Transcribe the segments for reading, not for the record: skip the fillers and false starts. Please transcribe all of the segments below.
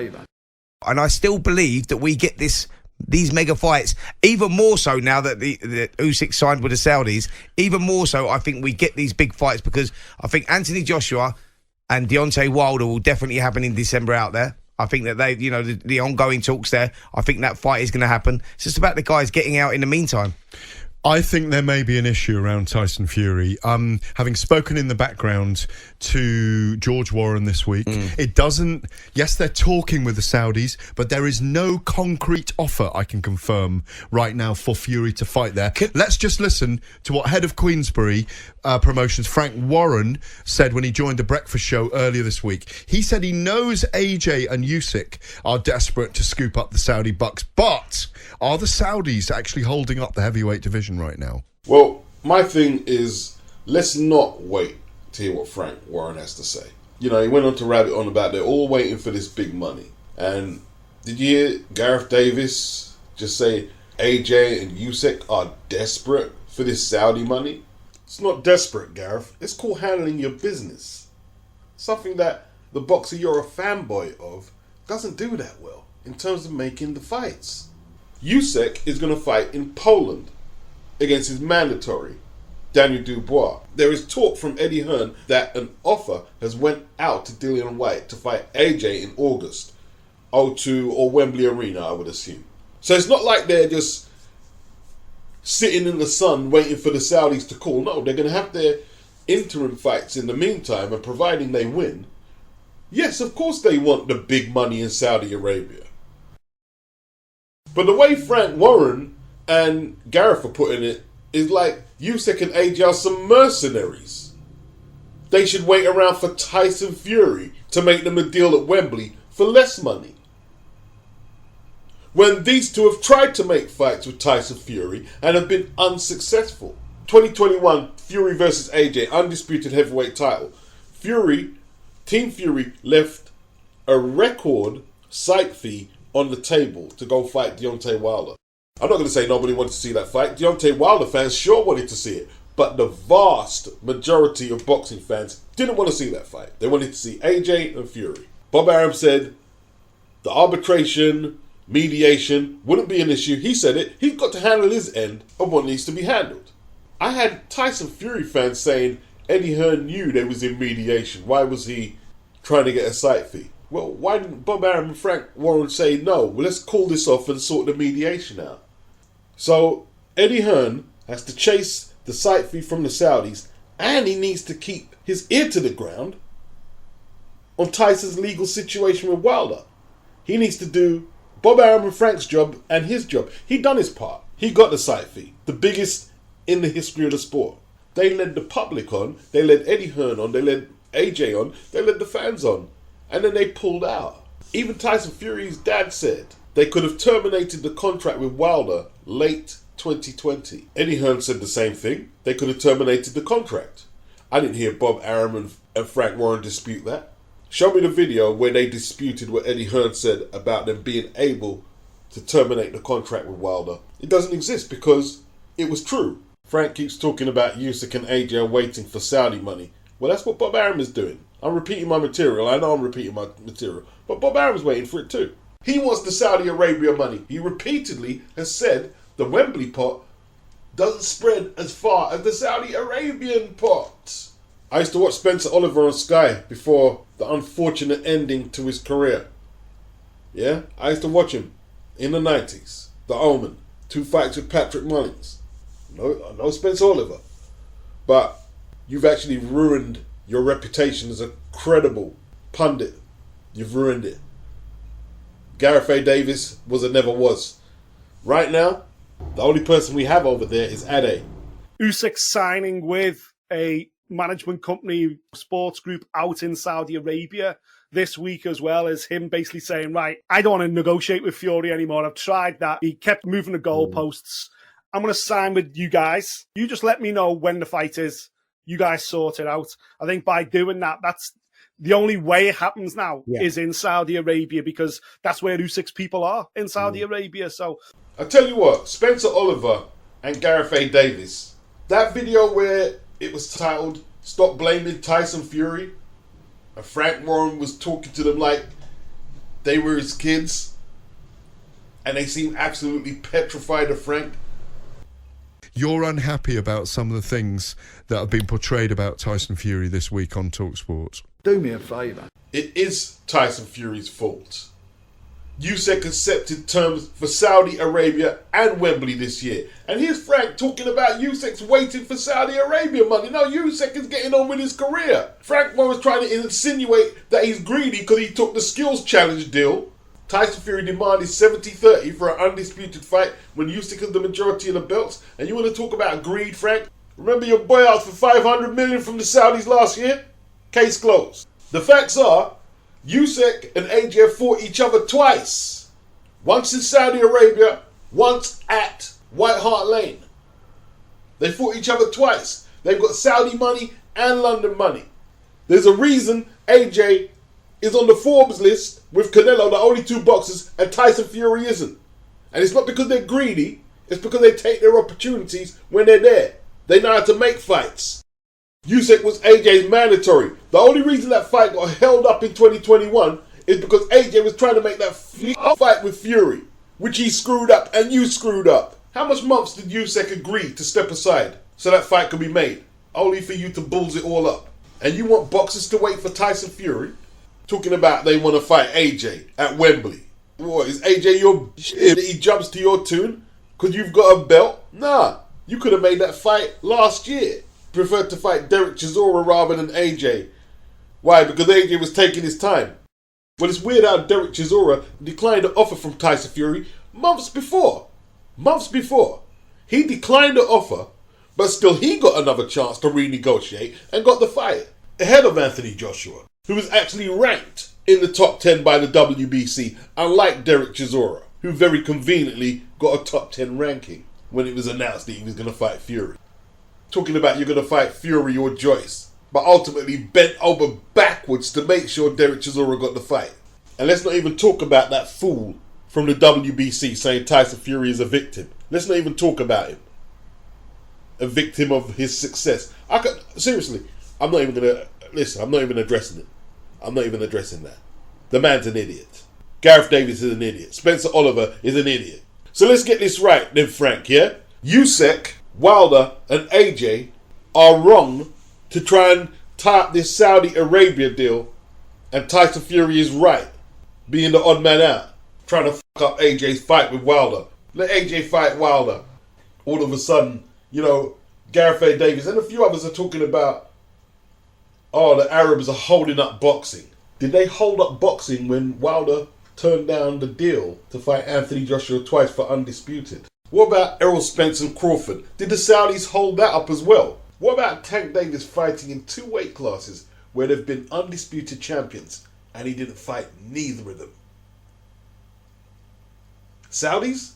favour. And I still believe that we get these mega fights, even more so now that the Usyk signed with the Saudis. Even more so, I think we get these big fights because I think Anthony Joshua and Deontay Wilder will definitely happen in December out there. I think that they, the ongoing talks there, I think that fight is going to happen. It's just about the guys getting out in the meantime. I think there may be an issue around Tyson Fury. Having spoken in the background to George Warren this week, it doesn't... Yes, they're talking with the Saudis, but there is no concrete offer, I can confirm, right now for Fury to fight there. Let's just listen to what head of Queensberry Promotions, Frank Warren, said when he joined the breakfast show earlier this week. He said he knows AJ and Usyk are desperate to scoop up the Saudi bucks, but are the Saudis actually holding up the heavyweight division right now? Well, my thing is, let's not wait to hear what Frank Warren has to say. He went on to rabbit on about they're all waiting for this big money. And did you hear Gareth Davis just say AJ and Usyk are desperate for this Saudi money? It's not desperate, Gareth. It's called handling your business. Something that the boxer you're a fanboy of doesn't do that well in terms of making the fights. Usyk is going to fight in Poland against his mandatory, Daniel Dubois. There is talk from Eddie Hearn that an offer has went out to Dillian Whyte to fight AJ in August, O2 or Wembley Arena, I would assume. So it's not like they're just sitting in the sun waiting for the Saudis to call. No, they're going to have their interim fights in the meantime, and providing they win, yes, of course they want the big money in Saudi Arabia. But the way Frank Warren and Gareth are putting it is like Usyk and AJ are some mercenaries. They should wait around for Tyson Fury to make them a deal at Wembley for less money. When these two have tried to make fights with Tyson Fury and have been unsuccessful. 2021, Fury versus AJ, undisputed heavyweight title. Team Fury left a record site fee on the table to go fight Deontay Wilder. I'm not going to say nobody wanted to see that fight. Deontay Wilder fans sure wanted to see it. But the vast majority of boxing fans didn't want to see that fight. They wanted to see AJ and Fury. Bob Arum said the arbitration, mediation wouldn't be an issue. He said it. He's got to handle his end of what needs to be handled. I had Tyson Fury fans saying Eddie Hearn knew they was in mediation. Why was he trying to get a site fee? Well, why didn't Bob Arum and Frank Warren say no? Well, let's call this off and sort the mediation out. So Eddie Hearn has to chase the site fee from the Saudis, and he needs to keep his ear to the ground on Tyson's legal situation with Wilder. He needs to do Bob Arum and Frank's job and his job. He done his part. He got the site fee, the biggest in the history of the sport. They led the public on, they led Eddie Hearn on, they led AJ on, they led the fans on. And then they pulled out. Even Tyson Fury's dad said they could have terminated the contract with Wilder late 2020. Eddie Hearn said the same thing. They could have terminated the contract. I didn't hear Bob Arum and Frank Warren dispute that. Show me the video where they disputed what Eddie Hearn said about them being able to terminate the contract with Wilder. It doesn't exist because it was true. Frank keeps talking about Usyk and AJ waiting for Saudi money. Well, that's what Bob Arum is doing. I'm repeating my material. I know I'm repeating my material. But Bob Arum's waiting for it too. He wants the Saudi Arabia money. He repeatedly has said the Wembley pot doesn't spread as far as the Saudi Arabian pot. I used to watch Spencer Oliver on Sky before the unfortunate ending to his career. Yeah? I used to watch him in the 90s. The Omen. 2 fights with Patrick Mullins. No Spencer Oliver. But you've actually ruined your reputation as a credible pundit. You've ruined it. Gareth A. Davis was a never was. Right now, the only person we have over there is Ade. Usyk signing with a management company, sports group out in Saudi Arabia this week, as well as him basically saying, right, I don't want to negotiate with Fury anymore. I've tried that. He kept moving the goalposts. I'm going to sign with you guys. You just let me know when the fight is. You guys sort it out. I think by doing that, that's the only way it happens now is in Saudi Arabia, because that's where Usyk's people are, in Saudi Arabia. So I tell you what, Spencer Oliver and Gareth A. Davis, that video where it was titled "Stop Blaming Tyson Fury," and Frank Warren was talking to them like they were his kids, and they seem absolutely petrified of Frank. You're unhappy about some of the things that have been portrayed about Tyson Fury this week on Talksport. Do me a favour. It is Tyson Fury's fault. Usyk accepted terms for Saudi Arabia and Wembley this year. And here's Frank talking about Usyk's waiting for Saudi Arabia money. No, Usyk is getting on with his career. Frank was trying to insinuate that he's greedy because he took the skills challenge deal. Tyson Fury demanded 70-30 for an undisputed fight when Usyk has the majority of the belts. And you want to talk about greed, Frank? Remember your boy asked for $500 million from the Saudis last year? Case closed. The facts are, Usyk and AJ fought each other twice. Once in Saudi Arabia, once at White Hart Lane. They fought each other twice. They've got Saudi money and London money. There's a reason AJ is on the Forbes list with Canelo, the only two boxers, and Tyson Fury isn't. And it's not because they're greedy, it's because they take their opportunities when they're there. They know how to make fights. Usyk was AJ's mandatory. The only reason that fight got held up in 2021 is because AJ was trying to make that fight with Fury, which he screwed up and you screwed up. How much months did Usyk agree to step aside so that fight could be made? Only for you to bulls it all up. And you want boxers to wait for Tyson Fury? Talking about they want to fight AJ at Wembley. What, is AJ your shit that he jumps to your tune because you've got a belt? Nah, you could have made that fight last year. Preferred to fight Derek Chisora rather than AJ. Why? Because AJ was taking his time. Well, it's weird how Derek Chisora declined an offer from Tyson Fury months before. Months before. He declined the offer, but still he got another chance to renegotiate and got the fight ahead of Anthony Joshua, who was actually ranked in the top 10 by the WBC, unlike Derek Chisora, who very conveniently got a top 10 ranking when it was announced that he was going to fight Fury. Talking about you're going to fight Fury or Joyce, but ultimately bent over backwards to make sure Derek Chisora got the fight. And let's not even talk about that fool from the WBC saying Tyson Fury is a victim. Let's not even talk about him. A victim of his success. Seriously, I'm not even going to... Listen, I'm not even addressing it. I'm not even addressing that. The man's an idiot. Gareth Davies is an idiot. Spencer Oliver is an idiot. So let's get this right then, Frank, yeah? Usyk, Wilder and AJ are wrong to try and tie up this Saudi Arabia deal, and Tyson Fury is right, being the odd man out, trying to fuck up AJ's fight with Wilder. Let AJ fight Wilder. All of a sudden, you know, Gareth A. Davies and a few others are talking about, oh, the Arabs are holding up boxing. Did they hold up boxing when Wilder turned down the deal to fight Anthony Joshua twice for undisputed? What about Errol Spence and Crawford? Did the Saudis hold that up as well? What about Tank Davis fighting in two weight classes where they've been undisputed champions and he didn't fight neither of them? Saudis?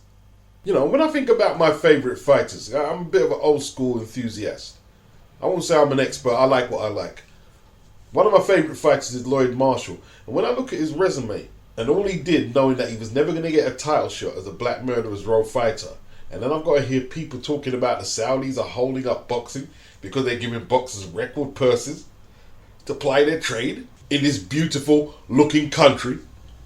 You know, when I think about my favourite fighters, I'm a bit of an old school enthusiast. I won't say I'm an expert, I like what I like. One of my favourite fighters is Lloyd Marshall. And when I look at his resume, and all he did, knowing that he was never going to get a title shot as a Black Murderers Row fighter, and then I've got to hear people talking about the Saudis are holding up boxing because they're giving boxers record purses to ply their trade in this beautiful looking country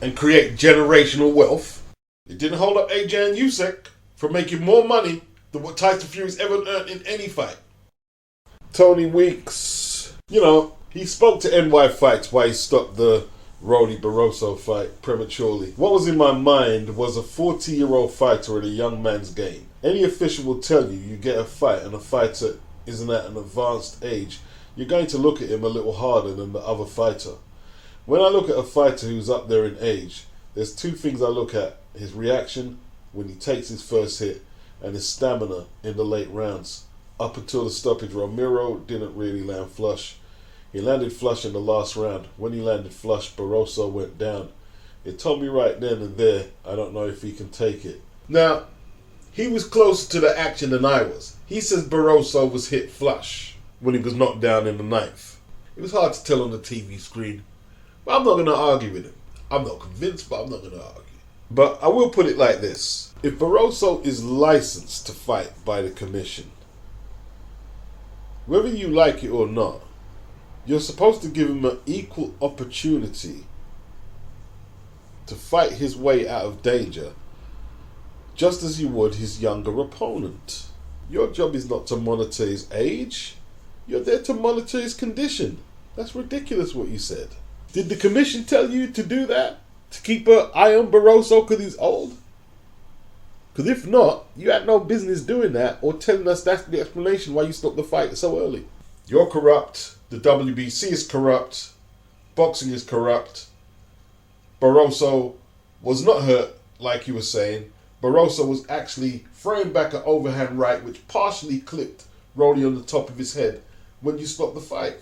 and create generational wealth. It didn't hold up AJ and Usyk from making more money than what Tyson Fury's ever earned in any fight. Tony Weeks, you know, he spoke to NY Fights why he stopped the Rolly Barroso fight prematurely. What was in my mind was a 40-year-old fighter at a young man's game. Any official will tell you, you get a fight and a fighter isn't at an advanced age, you're going to look at him a little harder than the other fighter. When I look at a fighter who's up there in age, there's two things I look at: his reaction when he takes his first hit and his stamina in the late rounds. Up until the stoppage, Romero didn't really land flush. He landed flush in the last round. When he landed flush, Barroso went down. It told me right then and there, I don't know if he can take it. Now, he was closer to the action than I was. He says Barroso was hit flush when he was knocked down in the ninth. It was hard to tell on the TV screen, but I'm not going to argue with him. I'm not convinced, but I'm not going to argue. But I will put it like this. If Barroso is licensed to fight by the commission, whether you like it or not, you're supposed to give him an equal opportunity to fight his way out of danger, just as you would his younger opponent. Your job is not to monitor his age. You're there to monitor his condition. That's ridiculous what you said. Did the commission tell you to do that? To keep an eye on Barroso because he's old? Because if not, you had no business doing that or telling us that's the explanation why you stopped the fight so early. You're corrupt. The WBC is corrupt. Boxing is corrupt. Barroso was not hurt like he was saying. Barroso was actually throwing back an overhand right which partially clipped Rolly on the top of his head when you stopped the fight.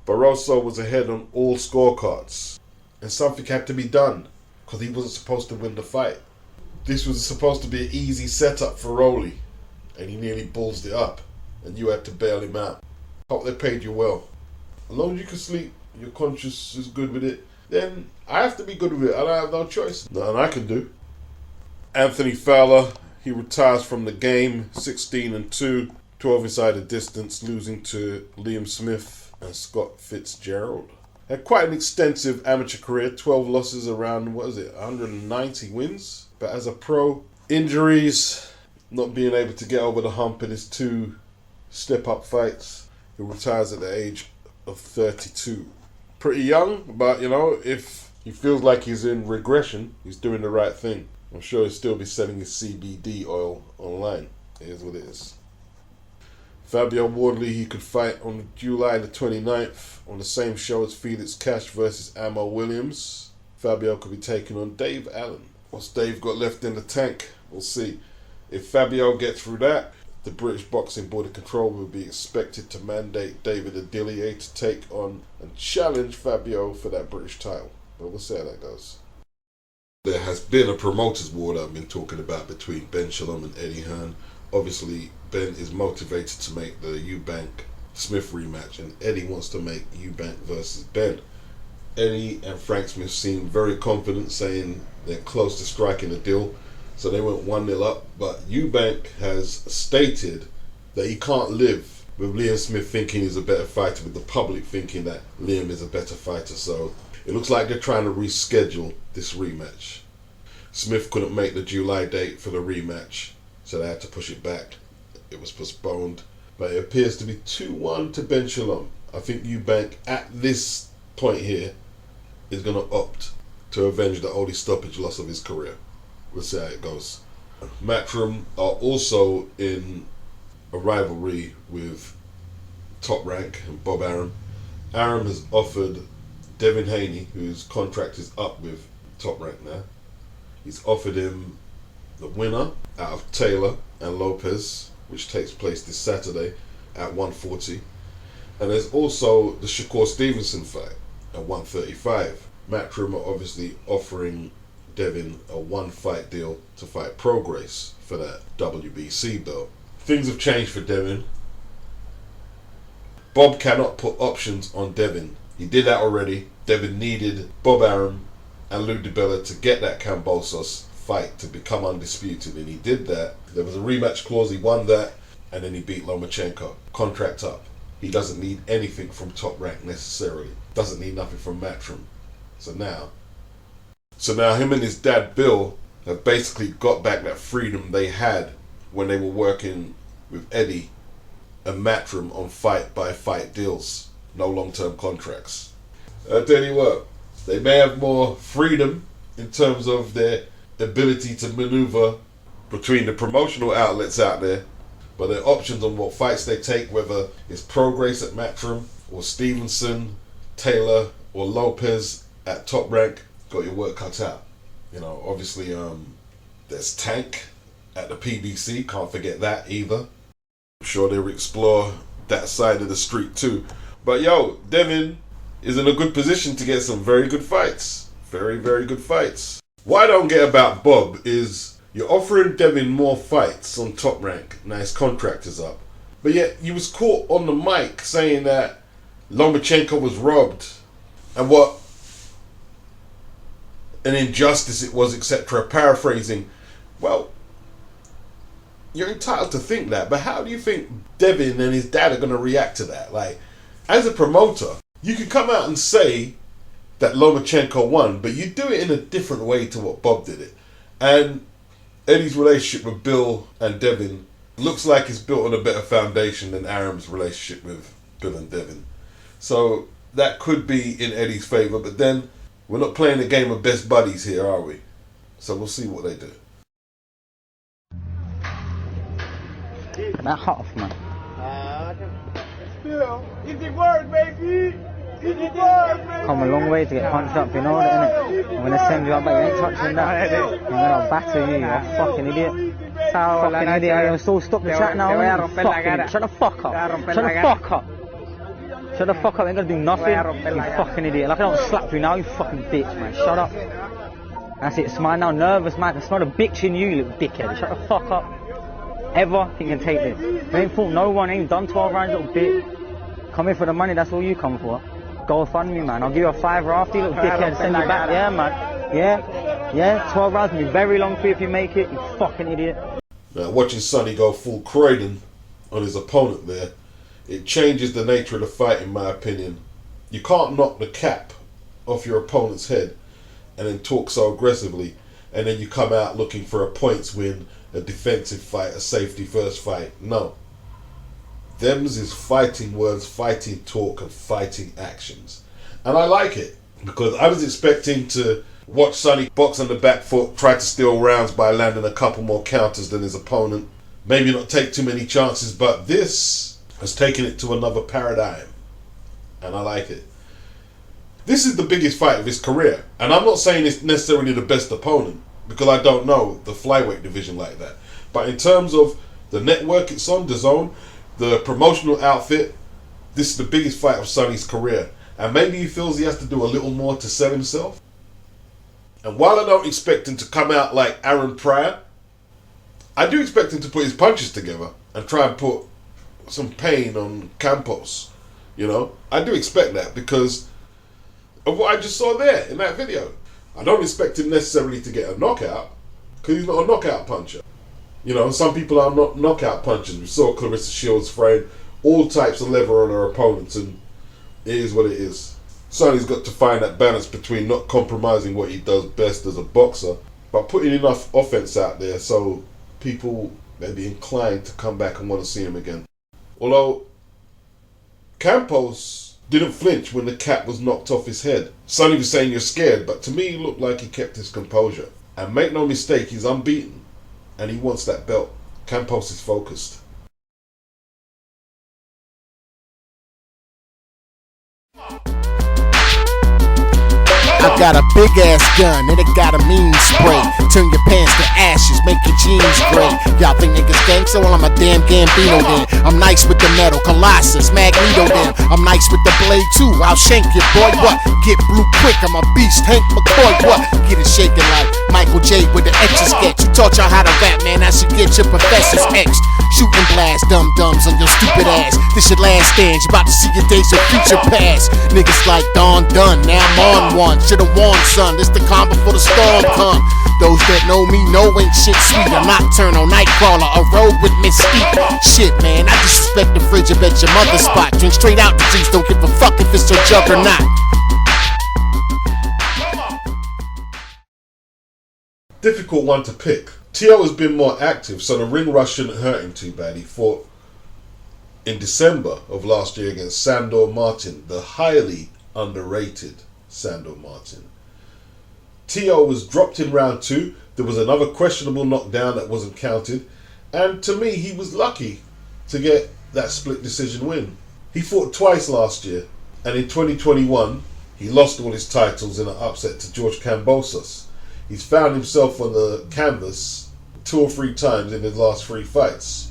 Barroso was ahead on all scorecards. And something had to be done because he wasn't supposed to win the fight. This was supposed to be an easy setup for Rolly, and he nearly ballsed it up, and you had to bail him out. Hope they paid you well. As long as you can sleep, your conscience is good with it, then I have to be good with it. I don't have no choice. Nothing I can do. Anthony Fowler, he retires from the game, 16-2, 12 inside the distance, losing to Liam Smith and Scott Fitzgerald. Had quite an extensive amateur career, 12 losses around, 190 wins. But as a pro, injuries, not being able to get over the hump in his 2 step-up fights. He retires at the age of 32. Pretty young, but if he feels like he's in regression, he's doing the right thing. I'm sure he'll still be selling his CBD oil online. It is what it is. Fabio Wardley, he could fight on July the 29th on the same show as Felix Cash versus Ammo Williams. Fabio could be taking on Dave Allen. What's Dave got left in the tank? We'll see. If Fabio gets through that, the British Boxing Board of Control will be expected to mandate David Adilier to take on and challenge Fabio for that British title. But we'll see how that goes. There has been a promoters war that I've been talking about between Ben Shalom and Eddie Hearn. Obviously, Ben is motivated to make the EUBANK Smith rematch, and Eddie wants to make EUBANK versus Ben. Eddie and Frank Smith seem very confident, saying they're close to striking a deal, so they went 1-0 up. But EUBANK has stated that he can't live with Liam Smith thinking he's a better fighter, with the public thinking that Liam is a better fighter. So it looks like they're trying to reschedule this rematch. Smith couldn't make the July date for the rematch, so they had to push it back. It was postponed, but it appears to be 2-1 to Ben Shalom. I think EUBANK at this point here is going to opt to avenge the only stoppage loss of his career. We'll see how it goes. MATCHROOM are also in a rivalry with Top Rank and Bob Arum. Arum has offered Devin Haney, whose contract is up with Top Rank now, he's offered him the winner out of Taylor and Lopez, which takes place this Saturday at 140. And there's also the Shakur Stevenson fight at 135. MATCHROOM are obviously offering Devin a 1-fight deal to fight Prograis for that WBC belt. Things have changed for Devin. Bob cannot put options on Devin. He did that already. Devin needed Bob Arum and Lou DiBella to get that Camposos fight to become undisputed, and he did that. There was a rematch clause, he won that, and then he beat Lomachenko. Contract up. He doesn't need anything from Top Rank necessarily. Doesn't need nothing from MATCHROOM. So now him and his dad Bill have basically got back that freedom they had when they were working with Eddie and MATCHROOM on fight-by-fight deals. No long-term contracts. I'll tell you what, they may have more freedom in terms of their ability to maneuver between the promotional outlets out there, but their options on what fights they take, whether it's Prograis at MATCHROOM or Stevenson, Taylor or Lopez at Top Rank, got your work cut out. Obviously there's Tank at the PBC, can't forget that either. I'm sure they'll explore that side of the street too. But Devin is in a good position to get some very good fights. Very, very good fights. What I don't get about Bob is you're offering Devin more fights on Top Rank. Now his contract is up. But yet you was caught on the mic saying that Lomachenko was robbed and what an injustice it was, etc. Paraphrasing. Well, you're entitled to think that, but how do you think Devin and his dad are going to react to that? Like, as a promoter, you can come out and say that Lomachenko won, but you do it in a different way to what Bob did it. And Eddie's relationship with Bill and Devin looks like it's built on a better foundation than Aram's relationship with Bill and Devin. So that could be in Eddie's favour, but then we're not playing a game of best buddies here, are we? So we'll see what they do. That hot off, man. Still, easy work, baby. Easy work, baby. Come a long way to get punched up, you know that, innit? I'm gonna send you up, but you ain't touching that. I'm gonna batter you, you fucking idiot. Fucking idiot. I'm still stop the chat now. Fucking, shut the fuck up. Shut the fuck up. Shut the fuck up. I ain't gonna do nothing. You fucking idiot. Like I don't slap you now, you fucking bitch, man. Shut up. That's it. Smile now. Nervous, man. I can smell the bitch in you, you little dickhead. Shut the fuck up. Ever think you can take this? You ain't fought no one, ain't done 12 rounds, little bit. Come here for the money, that's all you come for. Go fund me, man. I'll give you a $5 after you, little dickhead, send you back. Yeah, man. Yeah, 12 rounds will be very long for you if you make it, you fucking idiot. Now, watching Sonny go full Croydon on his opponent there, it changes the nature of the fight, in my opinion. You can't knock the cap off your opponent's head and then talk so aggressively, and then you come out looking for a points win, a defensive fight, a safety first fight. No. Them's is fighting words, fighting talk, and fighting actions. And I like it, because I was expecting to watch Sonny box on the back foot, try to steal rounds by landing a couple more counters than his opponent. Maybe not take too many chances, but this has taken it to another paradigm. And I like it. This is the biggest fight of his career. And I'm not saying it's necessarily the best opponent, because I don't know the flyweight division like that. But in terms of the network it's on, the zone, the promotional outfit, this is the biggest fight of Sonny's career. And maybe he feels he has to do a little more to sell himself. And while I don't expect him to come out like Aaron Pryor, I do expect him to put his punches together and try and put some pain on Campos. You know, I do expect that because of what I just saw there in that video. I don't expect him necessarily to get a knockout, because he's not a knockout puncher. You know, some people are not knockout punchers. We saw Clarissa Shields frame all types of lever on her opponents, and it is what it is. Sonny's got to find that balance between not compromising what he does best as a boxer, but putting enough offense out there so people may be inclined to come back and want to see him again. Although Campos didn't flinch when the cap was knocked off his head. Sonny was saying you're scared, but to me he looked like he kept his composure. And make no mistake, he's unbeaten and he wants that belt. Campos is focused. I got a big ass gun and it got a mean spray. Turn your pants to ashes, make your jeans gray. Y'all think niggas gangsta? Well, I'm a damn Gambino then. I'm nice with the metal, Colossus, Magneto then. I'm nice with the blade too, I'll shank you, boy. What? Get blue quick, I'm a beast, Hank McCoy. What? Get it shaking like Michael J with the etch a sketch. Who taught y'all how to rap, man? I should get your professors X'd. Shooting blast, dum-dums on your stupid ass. This your last stand, you about to see your days of future past. Niggas like Dawn done, now I'm on one. Should've warned, son, this the calm before the storm come. Those that know me know ain't shit sweet. A nocturnal nightcrawler, a road with mystique. Shit, man, I disrespect the fridge, I bet your mother's spot. Drink straight out the drinks, don't give a fuck if it's a jug or not. Difficult one to pick. Teo has been more active, so the ring rush shouldn't hurt him too bad. He fought in December of last year against Sandor Martin, the highly underrated Sandor Martin. Teo was dropped in round 2. There was another questionable knockdown that wasn't counted, and to me he was lucky to get that split decision win. He fought twice last year, and in 2021 he lost all his titles in an upset to George Kambosos. He's found himself on the canvas 2 or 3 times in his last 3 fights.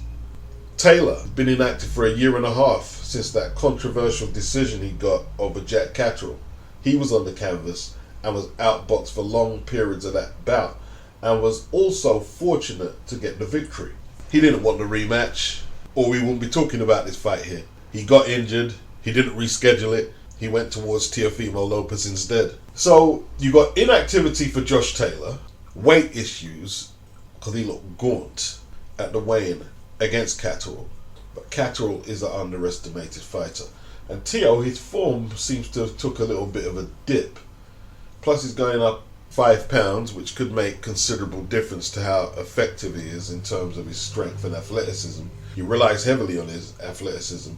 Taylor has been inactive for a year and a half since that controversial decision he got over Jack Catterall. He was on the canvas and was outboxed for long periods of that bout, and was also fortunate to get the victory. He didn't want the rematch, or we wouldn't be talking about this fight here. He got injured, he didn't reschedule it, he went towards Teofimo Lopez instead. So you got inactivity for Josh Taylor, weight issues, because he looked gaunt at the weigh-in against Catterall. But Catterall is an underestimated fighter. And Teo, his form seems to have took a little bit of a dip Plus he's going up 5 pounds, which could make considerable difference to how effective he is in terms of his strength and athleticism. He relies heavily on his athleticism.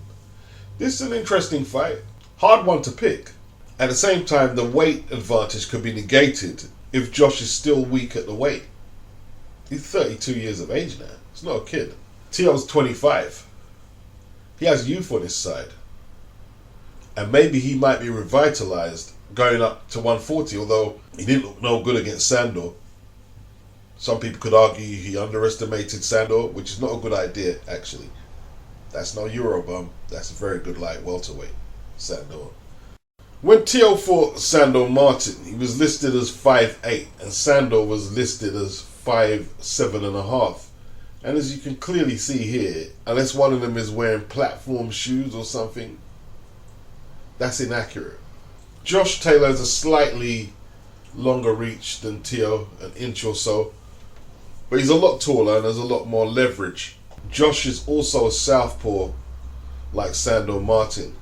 This is an interesting fight. Hard one to pick. At the same time, the weight advantage could be negated if Josh is still weak at the weight. He's 32 years of age now. He's not a kid. Teo's 25. He has youth on his side. And maybe he might be revitalized going up to 140, although he didn't look no good against Sandor. Some people could argue he underestimated Sandor, which is not a good idea, actually. That's no Eurobum. That's a very good light welterweight, Sandor. When Teo fought Sandor Martin, he was listed as 5'8", and Sandor was listed as 5'7.5". And as you can clearly see here, unless one of them is wearing platform shoes or something, that's inaccurate. Josh Taylor has a slightly longer reach than Teo, an inch or so, but he's a lot taller and has a lot more leverage. Josh is also a southpaw like Sandor Martin,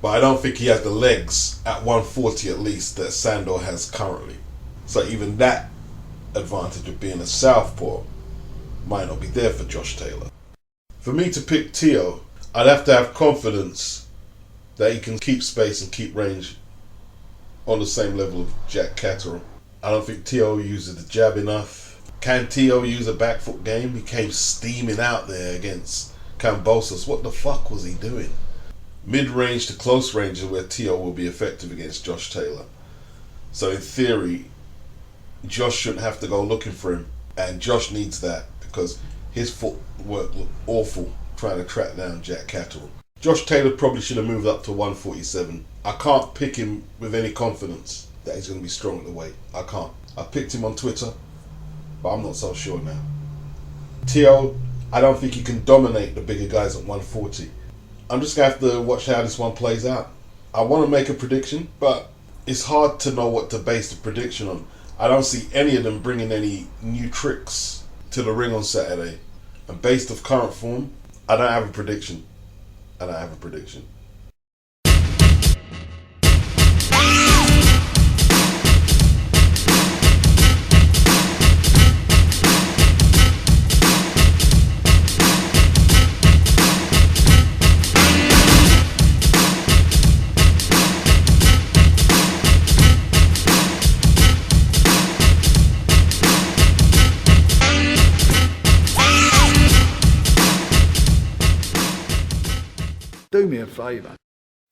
but I don't think he has the legs at 140 at least that Sandor has currently. So even that advantage of being a southpaw might not be there for Josh Taylor. For me to pick Teo, I'd have to have confidence that he can keep space and keep range on the same level of Jack Catterall. I don't think Teo uses the jab enough. Can Teo use a back foot game? He came steaming out there against CAMPOS. What the fuck was he doing? Mid-range to close range is where Teo will be effective against Josh Taylor. So in theory, Josh shouldn't have to go looking for him, and Josh needs that because his footwork looked awful trying to track down Jack Catterall. Josh Taylor probably should have moved up to 147. I can't pick him with any confidence that he's going to be strong at the weight. I can't. I picked him on Twitter, but I'm not so sure now. Teo, I don't think he can dominate the bigger guys at 140. I'm just going to have to watch how this one plays out. I want to make a prediction, but it's hard to know what to base the prediction on. I don't see any of them bringing any new tricks to the ring on Saturday. And based off current form, I don't have a prediction. I don't have a prediction. Do me a favour,